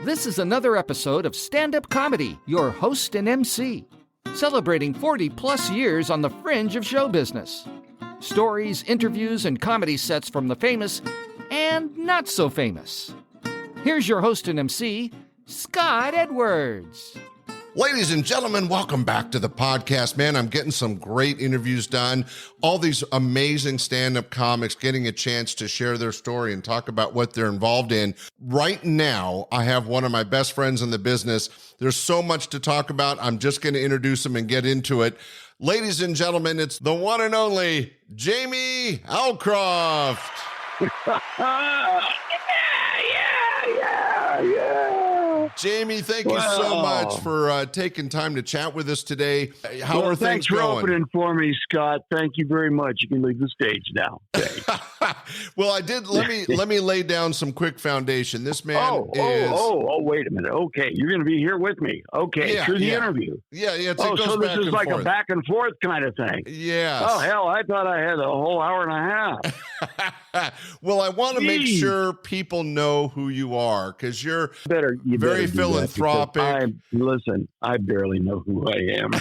This is another episode of Standup Comedy, your host and MC, celebrating 40-plus years on the fringe of show business. Stories, interviews, and comedy sets from the famous and not so famous. Here's your host and MC, Scott Edwards. Ladies and gentlemen, welcome back to the podcast. Man, I'm getting some great interviews done. All these amazing stand-up comics getting a chance to share their story and talk about what they're involved in. Right now, I have one of my best friends in the business. There's so much to talk about. I'm just going to introduce him and get into it. Ladies and gentlemen, it's the one and only Jamie Alcroft. Yeah. Jamie, thank you so much for taking time to chat with us today. How are things going? Thanks for opening for me, Scott. Thank you very much. You can leave the stage now. Okay. Well, I did. Let me lay down some quick foundation. This man wait a minute. Okay, you're going to be here with me. Okay, through the interview. Yeah. So this is like a back and forth kind of thing. Yes. Oh hell, I thought I had a whole hour and a half. Well, I want to make sure people know who you are because you're very philanthropic. Listen, I barely know who I am.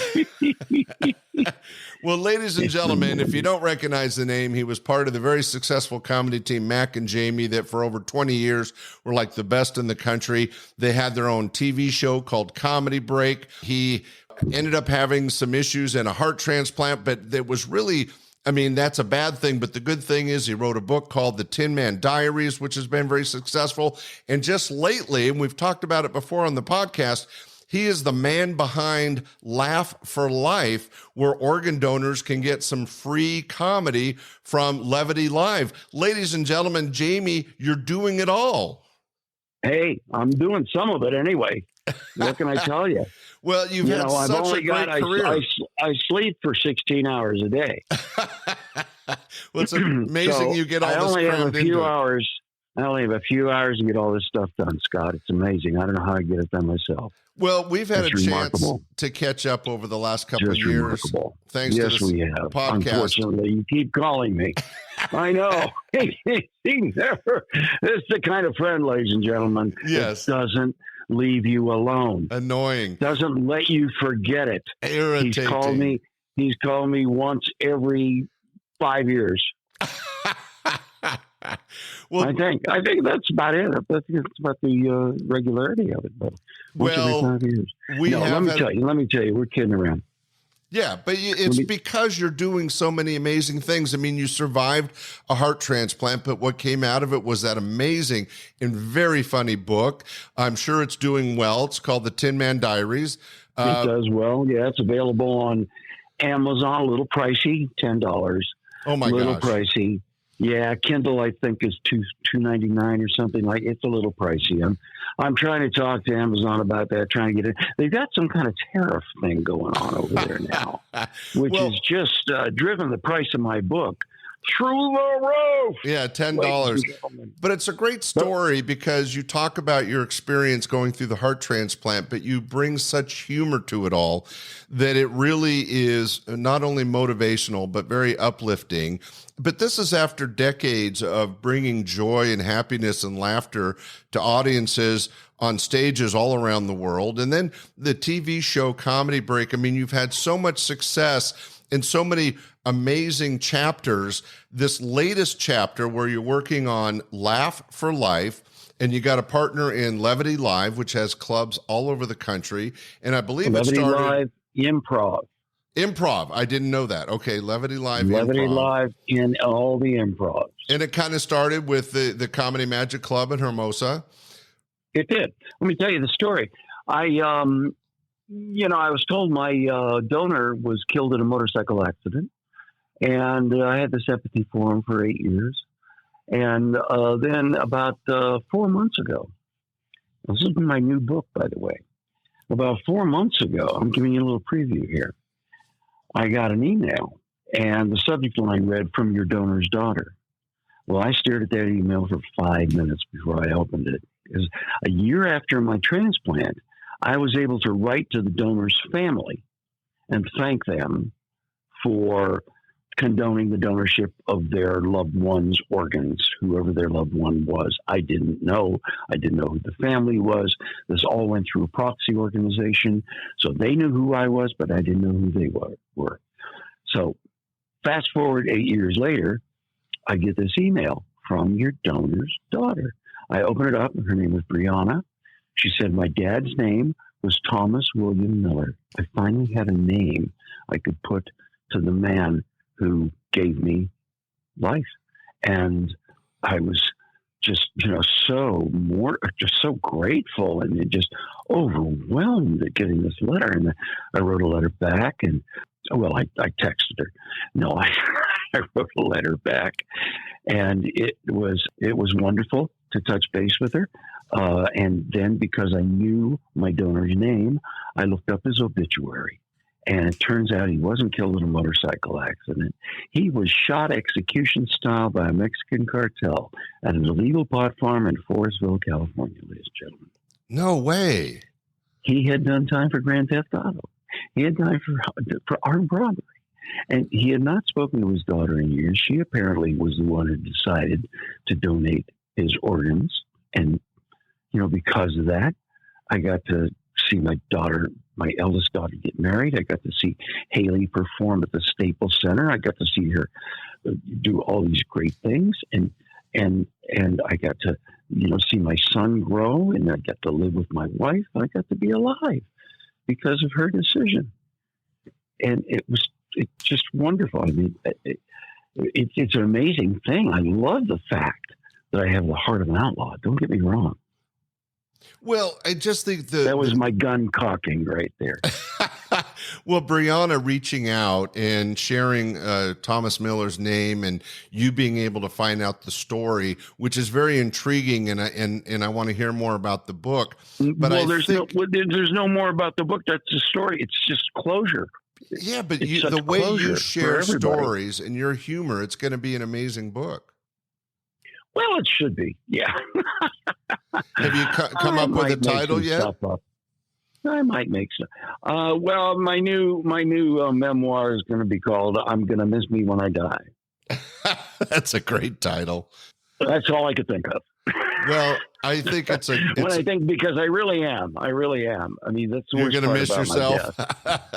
Well, ladies and gentlemen, if you don't recognize the name, he was part of the very successful comedy team, Mac and Jamie, that for over 20 years were like the best in the country. They had their own TV show called Comedy Break. He ended up having some issues and a heart transplant, but it was really... that's a bad thing, but the good thing is he wrote a book called The Tin Man Diaries, which has been very successful. And just lately, and we've talked about it before on the podcast, he is the man behind Laff for Life, where organ donors can get some free comedy from Levity Live. Ladies and gentlemen, Jamie, you're doing it all. Hey, I'm doing some of it anyway. What can I tell you? Well, you've had such a great career. I sleep for 16 hours a day. Well, it's amazing you get all this crammed into it. I only have a few hours to get all this stuff done, Scott. It's amazing. I don't know how I get it done myself. Well, we've had a chance to catch up over the last couple of years. Remarkable. Thanks to this podcast. Unfortunately, you keep calling me. I know. He never. This is the kind of friend, ladies and gentlemen, that doesn't leave you alone. Annoying. Doesn't let you forget it. Irritating. He's called me once every 5 years. Well, I think that's about it. I think it's about the regularity of it. But every 5 years. Let me tell you, we're kidding around. Yeah, but it's because you're doing so many amazing things. You survived a heart transplant, but what came out of it was that amazing and very funny book. I'm sure it's doing well. It's called The Tin Man Diaries. It does well. Yeah, it's available on Amazon. A little pricey, $10. Oh my gosh, little pricey. Yeah, Kindle I think is $2.99 or something like. It's a little pricey. I'm trying to talk to Amazon about that. Trying to get it. They've got some kind of tariff thing going on over there now, which has just driven the price of my book through the roof. Yeah, $10. But it's a great story because you talk about your experience going through the heart transplant, but you bring such humor to it all that it really is not only motivational, but very uplifting. But this is after decades of bringing joy and happiness and laughter to audiences on stages all around the world. And then the TV show Comedy Break. You've had so much success and so many amazing chapters. This latest chapter where you're working on Laff for Life, and you got a partner in Levity Live, which has clubs all over the country. And I believe Levity it started... Live Improv. I didn't know that. Okay, Levity Live Levity Live in all the improvs. And it kind of started with the Comedy Magic Club in Hermosa. It did. Let me tell you the story. I was told my donor was killed in a motorcycle accident, and I had this empathy for him for 8 years. And then about 4 months ago, this is my new book, by the way. About 4 months ago, I'm giving you a little preview here. I got an email, and the subject line read, "From your donor's daughter." Well, I stared at that email for 5 minutes before I opened it. Because a year after my transplant, I was able to write to the donor's family and thank them for condoning the donorship of their loved one's organs, whoever their loved one was. I didn't know. I didn't know who the family was. This all went through a proxy organization. So they knew who I was, but I didn't know who they were. So fast forward 8 years later, I get this email from your donor's daughter. I open it up, and her name was Brianna. She said, my dad's name was Thomas William Miller. I finally had a name I could put to the man who gave me life. And I was just, so grateful and just overwhelmed at getting this letter. And I wrote a letter back, and I texted her. No, I wrote a letter back, and it was wonderful to touch base with her. And then, because I knew my donor's name, I looked up his obituary. And it turns out he wasn't killed in a motorcycle accident. He was shot execution style by a Mexican cartel at an illegal pot farm in Forestville, California, ladies and gentlemen. No way. He had done time for Grand Theft Auto. He had time for armed robbery. And he had not spoken to his daughter in years. She apparently was the one who decided to donate his organs. And, because of that, I got to see my eldest daughter get married. I got to see Haley perform at the Staples Center. I got to see her do all these great things. And I got to, see my son grow, and I got to live with my wife. I got to be alive because of her decision. And it's just wonderful. I mean, it's an amazing thing. I love the fact that I have the heart of an outlaw. Don't get me wrong. Well, I just think that was my gun cocking right there. Well, Brianna reaching out and sharing Thomas Miller's name, and you being able to find out the story, which is very intriguing, and I want to hear more about the book. But there's no more about the book. That's the story. It's just closure. Yeah, but the way you share stories and your humor, it's going to be an amazing book. Well, it should be. Yeah. Have you come up with a title yet? I might make some. Well, my new memoir is going to be called "I'm Going to Miss Me When I Die." That's a great title. That's all I could think of. Well, I think because I really am. I mean, that's the you're worst going to part miss about yourself.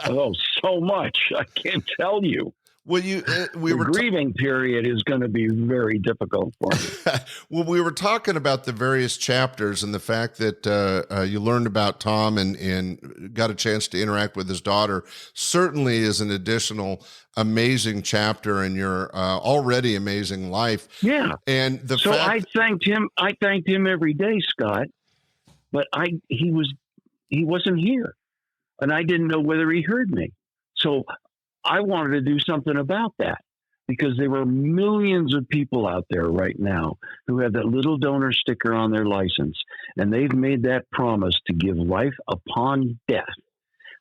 Oh, so much. I can't tell you. Well, the grieving period is going to be very difficult for me. Well, we were talking about the various chapters and the fact that you learned about Tom and got a chance to interact with his daughter. Certainly is an additional amazing chapter in your already amazing life. Yeah. And I thanked him. I thanked him every day, Scott. But he wasn't here, and I didn't know whether he heard me. So I wanted to do something about that, because there were millions of people out there right now who have that little donor sticker on their license, and they've made that promise to give life upon death.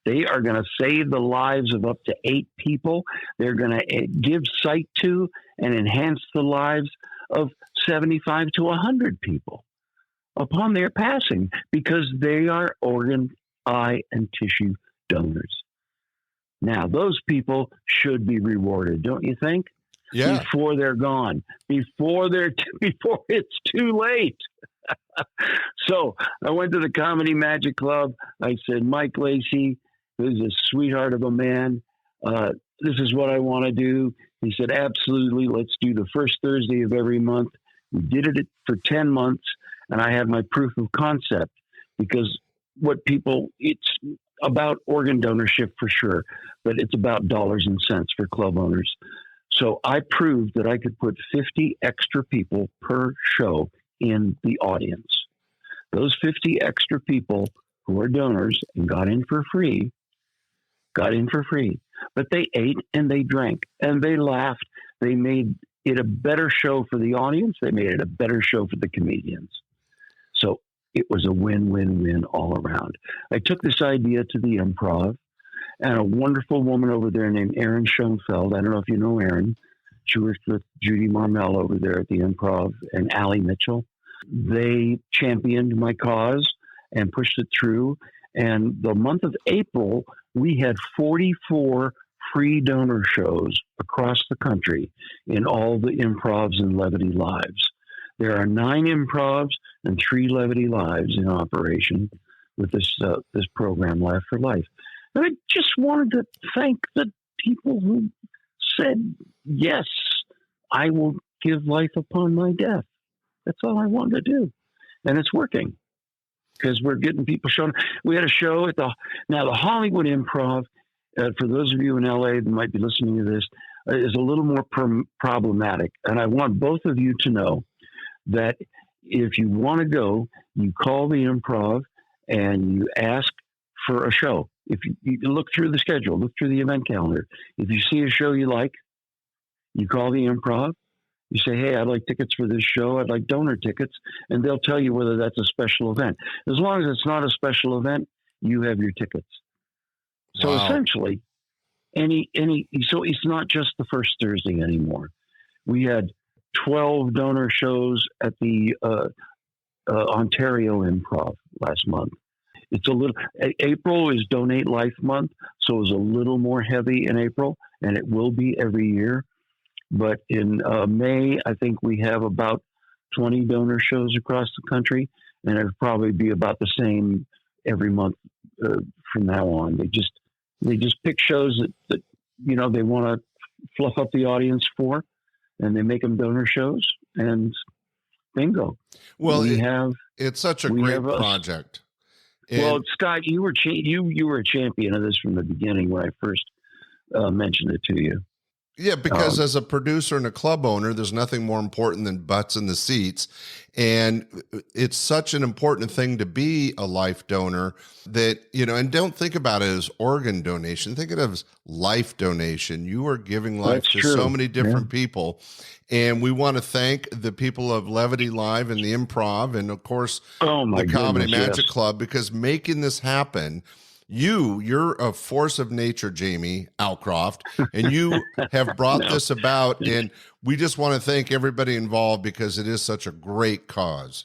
They are going to save the lives of up to 8 people. They're going to give sight to and enhance the lives of 75 to 100 people upon their passing, because they are organ, eye, and tissue donors. Now, those people should be rewarded, don't you think? Yeah. Before they're gone, before it's too late. So I went to the Comedy Magic Club. I said, Mike Lacey, who's a sweetheart of a man, this is what I want to do. He said, absolutely. Let's do the first Thursday of every month. We did it for 10 months, and I had my proof of concept, because it's about organ donorship for sure, but it's about dollars and cents for club owners. So I proved that I could put 50 extra people per show in the audience. Those 50 extra people who are donors and got in for free, but they ate and they drank and they laughed. They made it a better show for the audience. They made it a better show for the comedians. So it was a win-win-win all around. I took this idea to the Improv, and a wonderful woman over there named Erin Schoenfeld. I don't know if you know Erin. She worked with Judy Marmel over there at the Improv, and Allie Mitchell. They championed my cause and pushed it through. And the month of April, we had 44 free donor shows across the country in all the improvs and levity lives. There are 9 improvs and 3 levity lives in operation with this program, Laugh for Life. And I just wanted to thank the people who said, yes, I will give life upon my death. That's all I wanted to do. And it's working because we're getting people showing. We had a show at the Hollywood Improv. For those of you in LA that might be listening to this, is a little more problematic. And I want both of you to know that if you want to go, you call the Improv and you ask for a show. If you look through the schedule, look through the event calendar. If you see a show you like, you call the Improv. You say, hey, I'd like tickets for this show. I'd like donor tickets. And they'll tell you whether that's a special event. As long as it's not a special event, you have your tickets. So essentially, so it's not just the first Thursday anymore. We had 12 donor shows at the Ontario Improv last month. April is Donate Life Month, so it was a little more heavy in April, and it will be every year. But in May, I think we have about 20 donor shows across the country, and it'll probably be about the same every month from now on. They just pick shows that they want to fluff up the audience for, and they make them donor shows, and bingo. Well, it's such a great project. Well, Scott, you were a champion of this from the beginning when I first mentioned it to you. Yeah, because as a producer and a club owner, there's nothing more important than butts in the seats. And it's such an important thing to be a life donor that, and don't think about it as organ donation. Think of it as life donation. You are giving life to so many different people. And we want to thank the people of Levity Live and the Improv and, of course, the Comedy Magic Club, because making this happen, you're a force of nature, Jamie Alcroft, and you have brought this about. And we just want to thank everybody involved because it is such a great cause.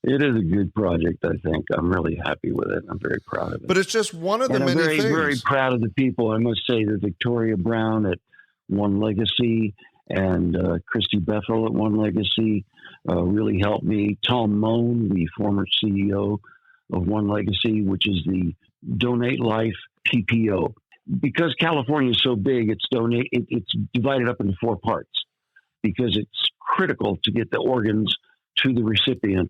It is a good project, I think. I'm really happy with it. I'm very proud of it. But it's just one of the many things. I'm very proud of the people. I must say that Victoria Brown at One Legacy and Christy Bethel at One Legacy really helped me. Tom Moan, the former CEO of One Legacy, which is the Donate Life PPO. Because California is so big, it's divided up into 4 parts because it's critical to get the organs to the recipient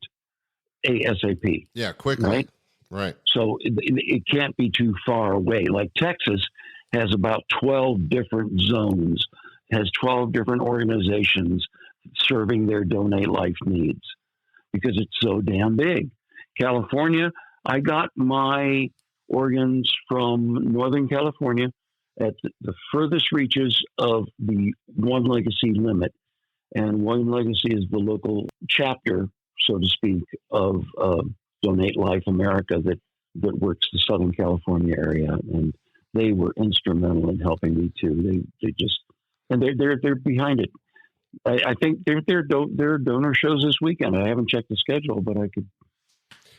ASAP. Yeah, quickly. Right. So it can't be too far away. Like Texas has about 12 different zones, has 12 different organizations serving their Donate Life needs because it's so damn big. California, I got my organs from Northern California at the furthest reaches of the One Legacy limit. And One Legacy is the local chapter, so to speak, of Donate Life America that works the Southern California area. And they were instrumental in helping me too. They're behind it. I think there are donor shows this weekend. I haven't checked the schedule, but I could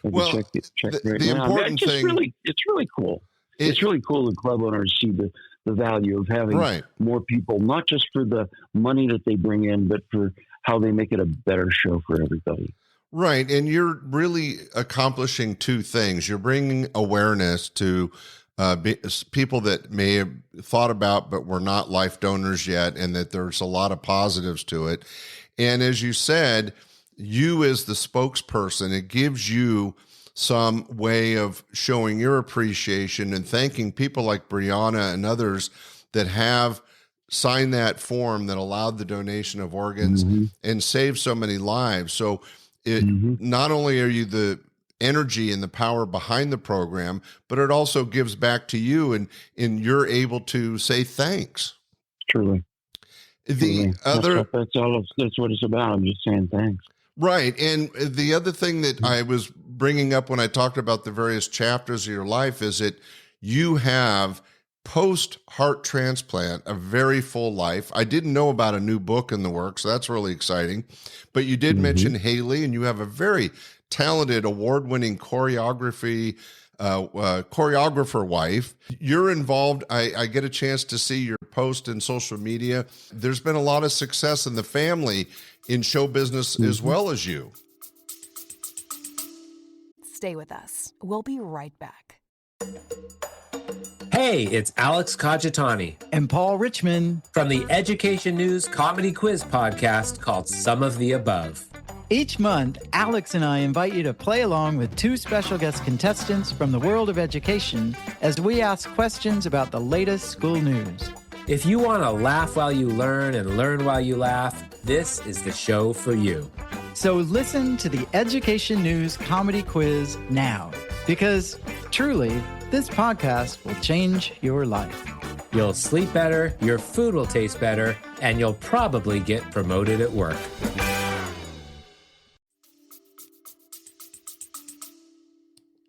check right the now. important thing. It's really cool. It's really cool that club owners see the value of having more people, not just for the money that they bring in, but for how they make it a better show for everybody. Right. And you're really accomplishing 2 things. You're bringing awareness to people that may have thought about but were not life donors yet, and that there's a lot of positives to it. And as you said, you as the spokesperson, it gives you some way of showing your appreciation and thanking people like Brianna and others that have signed that form that allowed the donation of organs and saved so many lives. So not only are you the energy and the power behind the program, but it also gives back to you, and you're able to say thanks. Truly. That's what it's about. I'm just saying thanks. Right. And the other thing that I was bringing up when I talked about the various chapters of your life is that you have post-heart transplant a very full life. I didn't know about a new book in the works, so that's really exciting. But you did mention Haley, and you have a very talented, award-winning choreography choreographer wife. You're involved. I get a chance to see your post in social media. There's been a lot of success in the family in show business as well as you. Stay with us. We'll be right back. Hey, it's Alex Caggiatani and Paul Richmond from the Education News Comedy Quiz podcast called Some of the Above. Each month, Alex and I invite you to play along with two special guest contestants from the world of education as we ask questions about the latest school news. If you want to laugh while you learn and learn while you laugh, this is the show for you. So listen to the Education News Comedy Quiz now, because truly, this podcast will change your life. You'll sleep better, your food will taste better, and you'll probably get promoted at work.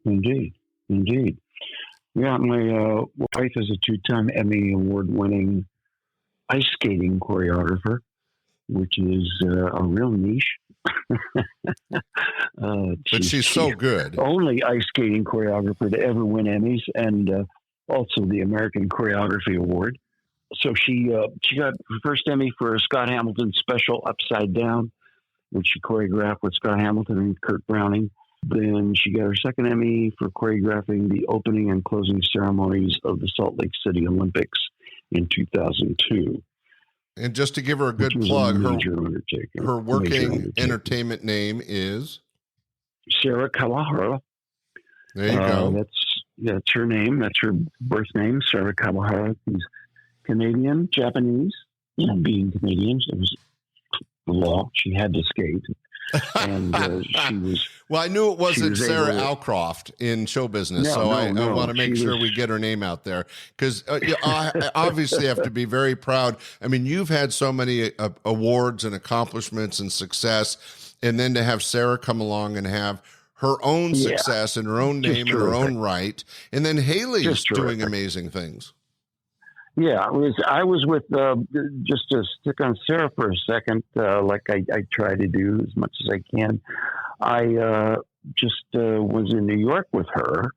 Indeed. Yeah, my wife is a two-time Emmy Award-winning ice skating choreographer, which is a real niche. But she's so good. Only ice skating choreographer to ever win Emmys and also the American Choreography Award. So she got her first Emmy for Scott Hamilton's special Upside Down, which she choreographed with Scott Hamilton and Kurt Browning. Then she got her second Emmy for choreographing the opening and closing ceremonies of the Salt Lake City Olympics in 2002. And just to give her a good plug, her working entertainment name is? Sarah Kawahara. There you go. That's her name. That's her birth name, Sarah Kawahara. She's Canadian, Japanese. Being Canadian, it was the law. She had to skate. And she was... Well, I knew it wasn't Sarah Alcroft in show business, I want to make sure we get her name out there, because I obviously have to be very proud. I mean, you've had so many awards and accomplishments and success, and then to have Sarah come along and have her own success and her own name in her own right, and then Haley is doing amazing things. Yeah, I was with, just to stick on Sarah for a second, like I try to do as much as I can. I just was in New York with her.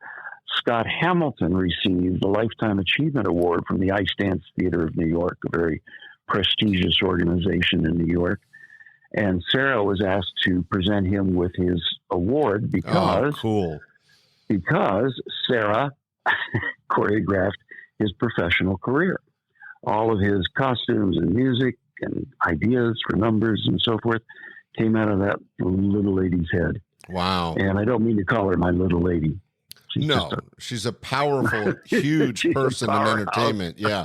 Scott Hamilton received the Lifetime Achievement Award from the Ice Dance Theater of New York, a very prestigious organization in New York. And Sarah was asked to present him with his award because Sarah choreographed his professional career. All of his costumes and music and ideas for numbers and so forth came out of that little lady's head. Wow. And I don't mean to call her my little lady. She's a powerful, huge person in entertainment. Yeah.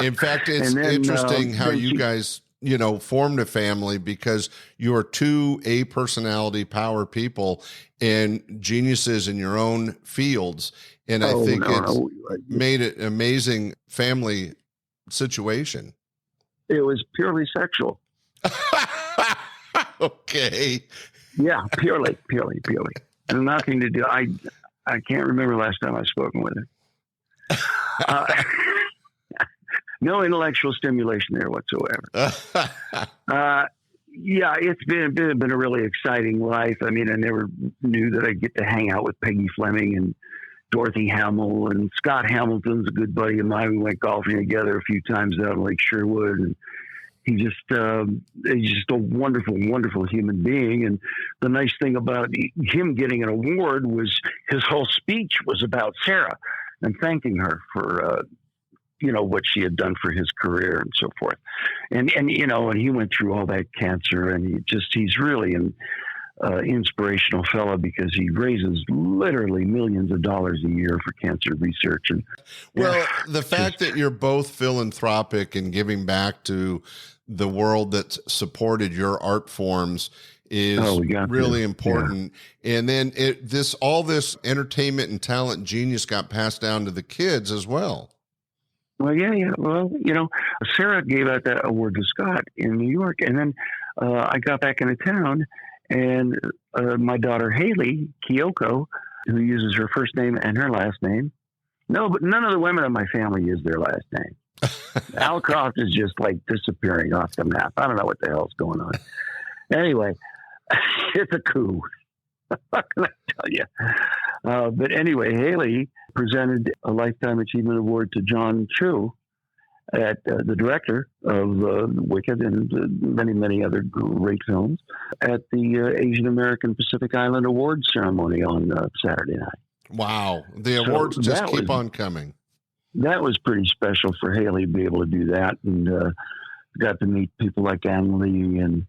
In fact, it's interesting how you guys, formed a family, because you are two A-personality power people and geniuses in your own fields. And I think it's made it an amazing family situation. It was purely sexual. Okay. Yeah, purely. And nothing to do. I can't remember last time I've spoken with her. No intellectual stimulation there whatsoever. Yeah, it's been a really exciting life. I mean, I never knew that I'd get to hang out with Peggy Fleming and Dorothy Hamill, and Scott Hamilton's a good buddy of mine. We went golfing together a few times out in Lake Sherwood, and he's just a wonderful, wonderful human being. And the nice thing about him getting an award was his whole speech was about Sarah and thanking her for, what she had done for his career and so forth. And he went through all that cancer, and he's really an inspirational fellow, because he raises literally millions of dollars a year for cancer research. And the fact that you're both philanthropic and giving back to the world that's supported your art forms is really important. Yeah. And then all this entertainment and talent genius got passed down to the kids as well. Well, yeah. Well, Sarah gave out that award to Scott in New York, and then I got back into town, and my daughter Haley Kyoko, who uses her first name and her last name. No, but none of the women in my family use their last name. Alcroft is just like disappearing off the map. I don't know what the hell's going on. Anyway, it's a coup. What can I tell you? But anyway, Haley presented a Lifetime Achievement Award to John Chu, at the director of Wicked and many, many other great films, at the Asian American Pacific Island Awards ceremony on Saturday night. Wow. The awards just keep on coming. That was pretty special for Haley to be able to do that, and got to meet people like Ann Lee and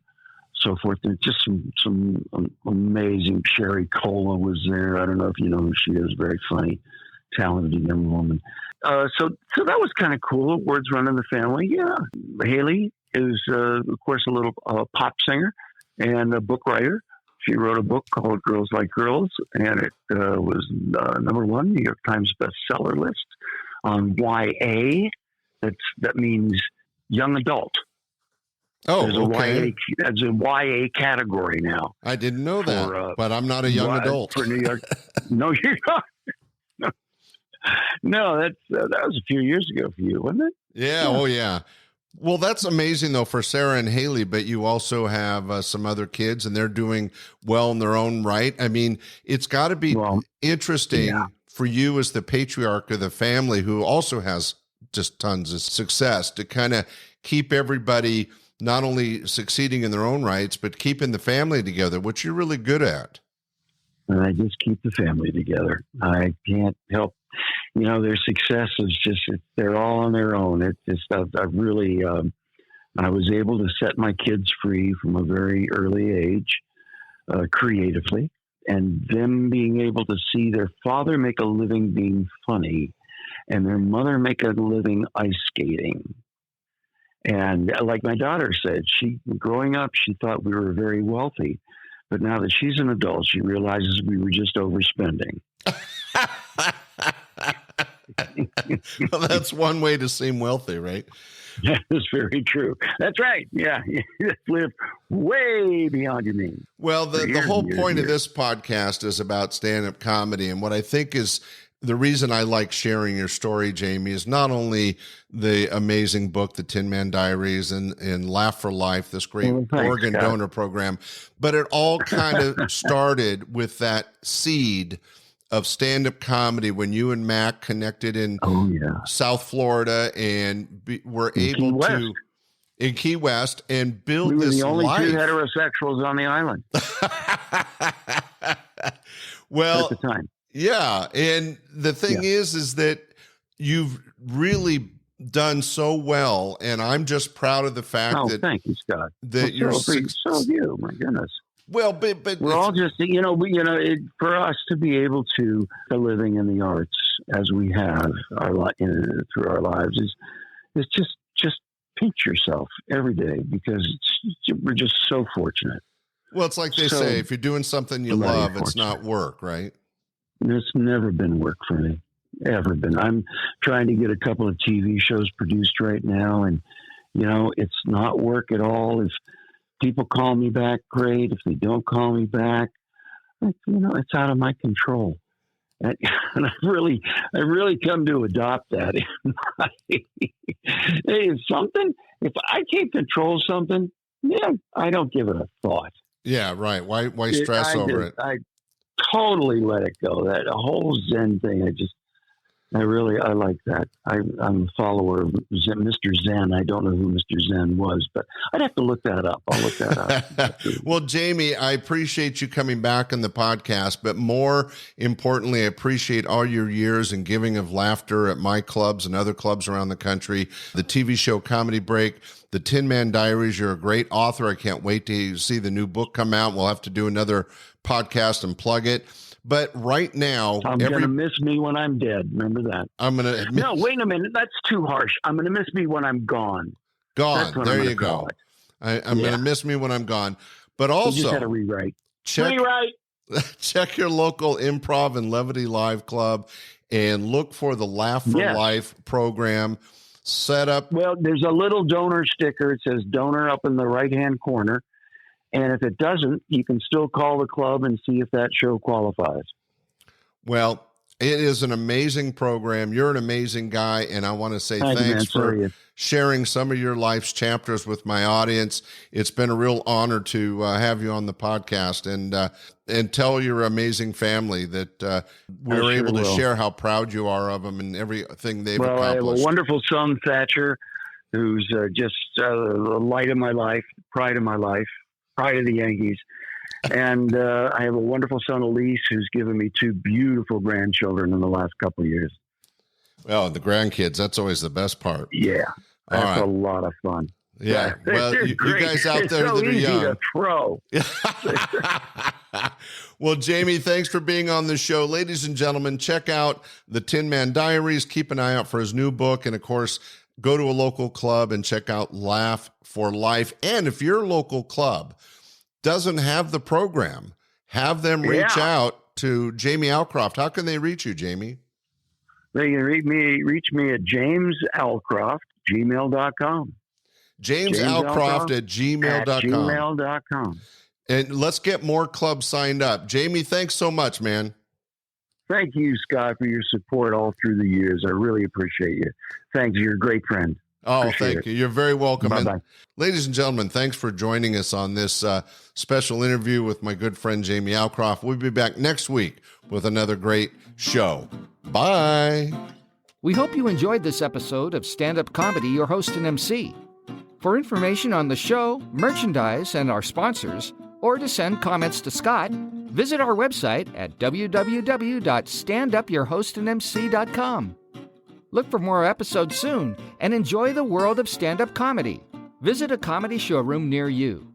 so forth. And just some amazing. Sherry Cola was there. I don't know if you know who she is. Very funny, talented young woman. So that was kind of cool. Words run in the family. Yeah. Haley is, of course, a little pop singer and a book writer. She wrote a book called Girls Like Girls, and it was number one New York Times bestseller list on YA. That means young adult. Oh, okay. There's a YA category now. I didn't know that, but I'm not a young adult. For New York. No, you're not. No, that was a few years ago for you, wasn't it? Yeah. Oh, yeah. Well, that's amazing, though, for Sarah and Haley, but you also have some other kids, and they're doing well in their own right. I mean, it's got to be interesting for you as the patriarch of the family, who also has just tons of success, to kind of keep everybody not only succeeding in their own rights, but keeping the family together, which you're really good at. And I just keep the family together. I can't help. Their success is just, they're all on their own. It's just, I really, I was able to set my kids free from a very early age, creatively, and them being able to see their father make a living being funny and their mother make a living ice skating. And like my daughter said, growing up, she thought we were very wealthy, but now that she's an adult, she realizes we were just overspending. Well, that's one way to seem wealthy, right? That is very true. That's right. Yeah. You live way beyond your means. Well, the whole point of this podcast is about stand-up comedy. And what I think is the reason I like sharing your story, Jamie, is not only the amazing book, The Tin Man Diaries, and Laff for Life, this great organ donor program, but it all kind of started with that seed of stand-up comedy when you and Mac connected in South Florida and were able to in Key West and build this life. We were the only two heterosexuals on the island. Well, at the time. Yeah, and the thing is that you've really done so well, and I'm just proud of the fact that. Thank you, Scott. That you're so have you. My goodness. Well, but we're all just, for us to be able to living in the arts as we have through our lives is just pinch yourself every day, because we're just so fortunate. Well, it's like they say, if you're doing something you love, it's not work, right? It's never been work for me, ever been. I'm trying to get a couple of TV shows produced right now, and it's not work at all. If people call me back, great. If they don't call me back, it's out of my control. And I really come to adopt that. If I can't control something, I don't give it a thought. Yeah, right. Why stress over it? I totally let it go. That whole Zen thing, I like that. I'm a follower of Mr. Zen. I don't know who Mr. Zen was, but I'd have to look that up. I'll look that up. Well, Jamie, I appreciate you coming back on the podcast, but more importantly, I appreciate all your years and giving of laughter at my clubs and other clubs around the country, the TV show Comedy Break, the Tin Man Diaries. You're a great author. I can't wait to see the new book come out. We'll have to do another podcast and plug it. But right now, I'm going to miss me when I'm dead. Remember that. No, wait a minute. That's too harsh. I'm going to miss me when I'm gone. There you go. I'm going to miss me when I'm gone. But also, you just had to rewrite. Check your local Improv and Levity Live Club and look for the Laff for Life program set up. Well, there's a little donor sticker. It says donor up in the right-hand corner. And if it doesn't, you can still call the club and see if that show qualifies. Well, It is an amazing program. You're an amazing guy, and I want to say Thank you, man. thanks So are for you. sharing some of your life's chapters with my audience. It's been a real honor to have you on the podcast and tell your amazing family that we're sure able to will. share how proud you are of them and everything they've Well, I have a accomplished. wonderful son, Thatcher, who's just the light of my life, pride of my life, pride of the Yankees. And I have a wonderful son, Elise, who's given me 2 beautiful grandchildren in the last couple of years. Well, the grandkids, that's always the best part. Yeah, All that's right. a lot of fun. Yeah. Well, They're you great. guys out It's there so that are easy young. to throw. Well, Jamie, thanks for being on the show. Ladies and gentlemen, check out the Tin Man Diaries. Keep an eye out for his new book. And of course, go to a local club and check out Laff for Life. And if your local club doesn't have the program, have them reach out to Jamie Alcroft. How can they reach you, Jamie? They can reach me at jamesalcroft@gmail.com. James Alcroft at gmail.com. gmail.com. And let's get more clubs signed up. Jamie, thanks so much, man. Thank you, Scott, for your support all through the years. I really appreciate you. Thanks. You're a great friend. Oh, Appreciate thank it. you. You're very welcome. Bye-bye. And ladies and gentlemen, thanks for joining us on this special interview with my good friend, Jamie Alcroft. We'll be back next week with another great show. Bye. We hope you enjoyed this episode of Stand-Up Comedy, your host and MC. For information on the show, merchandise, and our sponsors, or to send comments to Scott, visit our website at www.standupyourhostandmc.com. Look for more episodes soon and enjoy the world of stand-up comedy. Visit a comedy showroom near you.